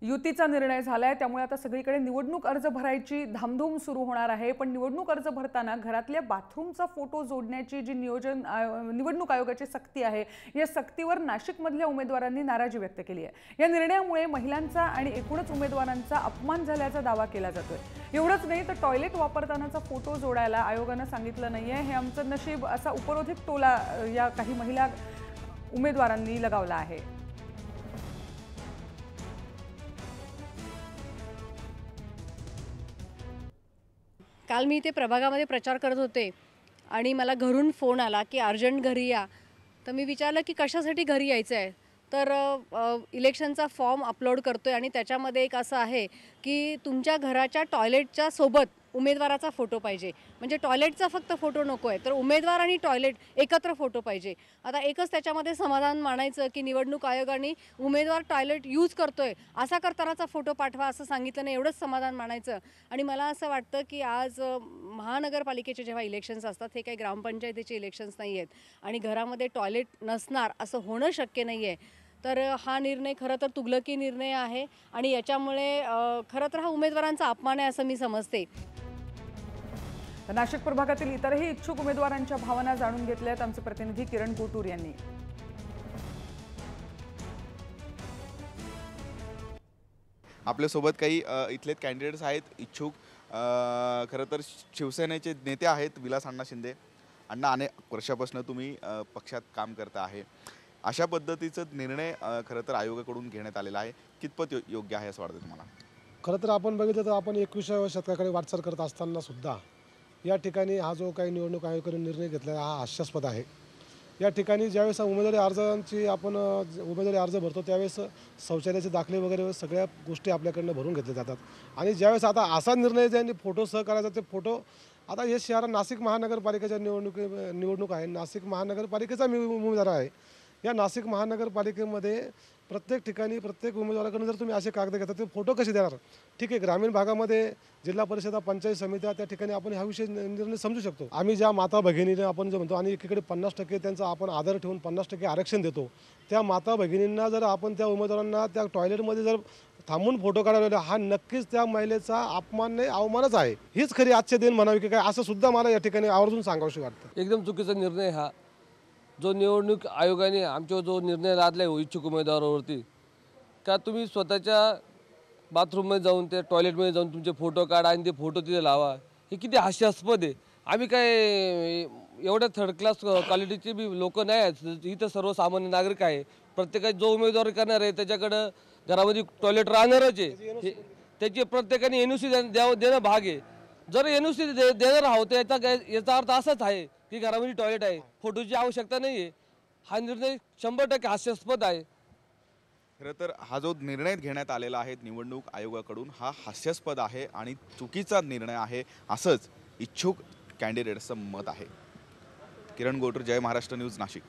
युतीचा निर्णय झालाय, त्यामुळे आता सगळीकडे निवडणूक अर्ज भरायची धामधूम सुरू होणार आहे। पण निवडणूक अर्ज भरताना घरातल्या बाथरूमचा फोटो जोडण्याची जी निवडणूक आयोगाची सक्ती आहे, या सक्तीवर नाशिकमधल्या उमेदवारांनी नाराजी व्यक्त केली आहे। या निर्णयामुळे महिलांचा आणि एकूणच उमेदवारांचा अपमान झाल्याचा दावा केला जातोय। एवढंच नाही तर टॉयलेट वापरतानाचा फोटो जोडायला आयोगाने सांगितलं नाहीये, हे आमचं नशीब असा उपरोधिक टोला या काही महिला उमेदवारांनी लगावला आहे। काल मी इथे प्रभागामध्ये प्रचार करत होते आणि मला घरून फोन आला की अर्जंट घरी या। तर मी विचारलं की कशासाठी घरी यायचं आहे। तर इलेक्शनचा फॉर्म अपलोड करतोय आणि त्याच्यामध्ये एक असं आहे की तुमच्या घराच्या टॉयलेटच्या सोबत उमेदवाराचा फोटो पाहिजे। म्हणजे टॉयलेटचा फक्त फोटो नको आहे, तर उमेदवार आणि टॉयलेट एकत्र फोटो पाहिजे। आता एकच त्याच्यामध्ये समाधान मानायचं की निवडणूक आयोगाने उमेदवार टॉयलेट यूज करतोय असा करतानाचा फोटो पाठवा असं सांगितलं नाही, एवढंच समाधान मानायचं। आणि मला असं वाटतं की आज महानगरपालिकेचे जेव्हा इलेक्शन्स असतात, हे काही ग्रामपंचायतीचे इलेक्शन्स नाही आहेत आणि घरामध्ये टॉयलेट नसणार असं होणं शक्य नाही आहे। तर हा निर्णय खरं तर तुगलकी निर्णय आहे आणि याच्यामुळे खरं तर हा उमेदवारांचा अपमान आहे असं मी समजते। नाशिक प्रभागातील इतरही इच्छुक उमेदवारांच्या भावना जाणून घेतल्यात आमचे प्रतिनिधी किरण कोटूर यांनी। आपल्या सोबत काही इथले कॅन्डिडेट्स आहेत इच्छुक। खरं तर शिवसेनेचे नेते आहेत विलास अण्णा शिंदे। अण्णा, अनेक वर्षापासून तुम्ही पक्षात काम करता आहे, अशा पद्धतीचा निर्णय खरं तर आयोगाकडून घेण्यात आलेला आहे, कितपत योग्य आहे असं वाटतं तुम्हाला? खरं तर आपण बघितलं तर आपण 21व्या शतकाकडे वाटचाल करत असताना सुद्धा या ठिकाणी हा जो काही निवडणूक आयोगाने निर्णय घेतला हा हास्यास्पद आहे। या ठिकाणी ज्यावेळेस उमेदवारी अर्जांची आपण उमेदवारी अर्ज भरतो त्यावेळेस शौचालयाचे दाखले वगैरे सगळ्या गोष्टी आपल्याकडनं भरून घेतल्या जातात आणि ज्यावेळेस आता असा निर्णय ज्यांनी फोटोसह करायचा ते फोटो आता हे शहर नाशिक महानगरपालिकेच्या निवडणूक आहे। नाशिक महानगरपालिकेचा मी उमेदवार आहे। या नाशिक महानगरपालिकेमध्ये प्रत्येक ठिकाणी प्रत्येक उमेदवाराकडून जर तुम्ही असे कागद घेता ते फोटो कसे देणार? ठीक आहे, ग्रामीण भागामध्ये जिल्हा परिषदा पंचायत समित्या त्या ठिकाणी आपण हा विषय निर्णय समजू शकतो। आम्ही ज्या माता भगिनीने आपण जे म्हणतो आणि एकीकडे 50% त्यांचा आपण आदर ठेवून 50% आरक्षण देतो, त्या माता भगिनींना जर आपण त्या उमेदवारांना त्या टॉयलेटमध्ये जर थांबून फोटो काढायला हा नक्कीच त्या महिलेचा अपमान नाही, अवमानच आहे। हीच खरी आजचे दिन म्हणावी की काय असं सुद्धा मला या ठिकाणी आवर्जून सांगावंशी वाटतं। एकदम चुकीचा निर्णय हा जो निवडणूक आयोगाने आमच्यावर जो निर्णय लादला आहे इच्छुक उमेदवारावरती, का तुम्ही स्वतःच्या बाथरूममध्ये जाऊन त्या टॉयलेटमध्ये जाऊन तुमचे फोटो काढा आणि ते फोटो तिथे लावा, हे किती हास्यास्पद आहे। आम्ही काय एवढ्या थर्ड क्लास क्वालिटीचे बी लोक नाही आहेत, इथं सर्वसामान्य नागरिक आहे। प्रत्येकाची जो उमेदवार करणार आहे त्याच्याकडं घरामध्ये टॉयलेट राहणारच आहे, त्याची प्रत्येकाने NOC देणं भाग आहे। जर NOC देणार आहोत तर याचा अर्थ असाच आहे की घरामध्ये टॉयलेट आहे, फोटोची आवश्यकता नाही आहे। हा निर्णय 100% हास्यास्पद आहे। खरं तर हा जो निर्णय घेण्यात आलेला आहे निवडणूक आयोगाकडून हा हास्यास्पद आहे आणि चुकीचा निर्णय आहे असंच इच्छुक कॅन्डिडेट्सचं मत आहे। किरण कोटूर, जय महाराष्ट्र न्यूज, नाशिक।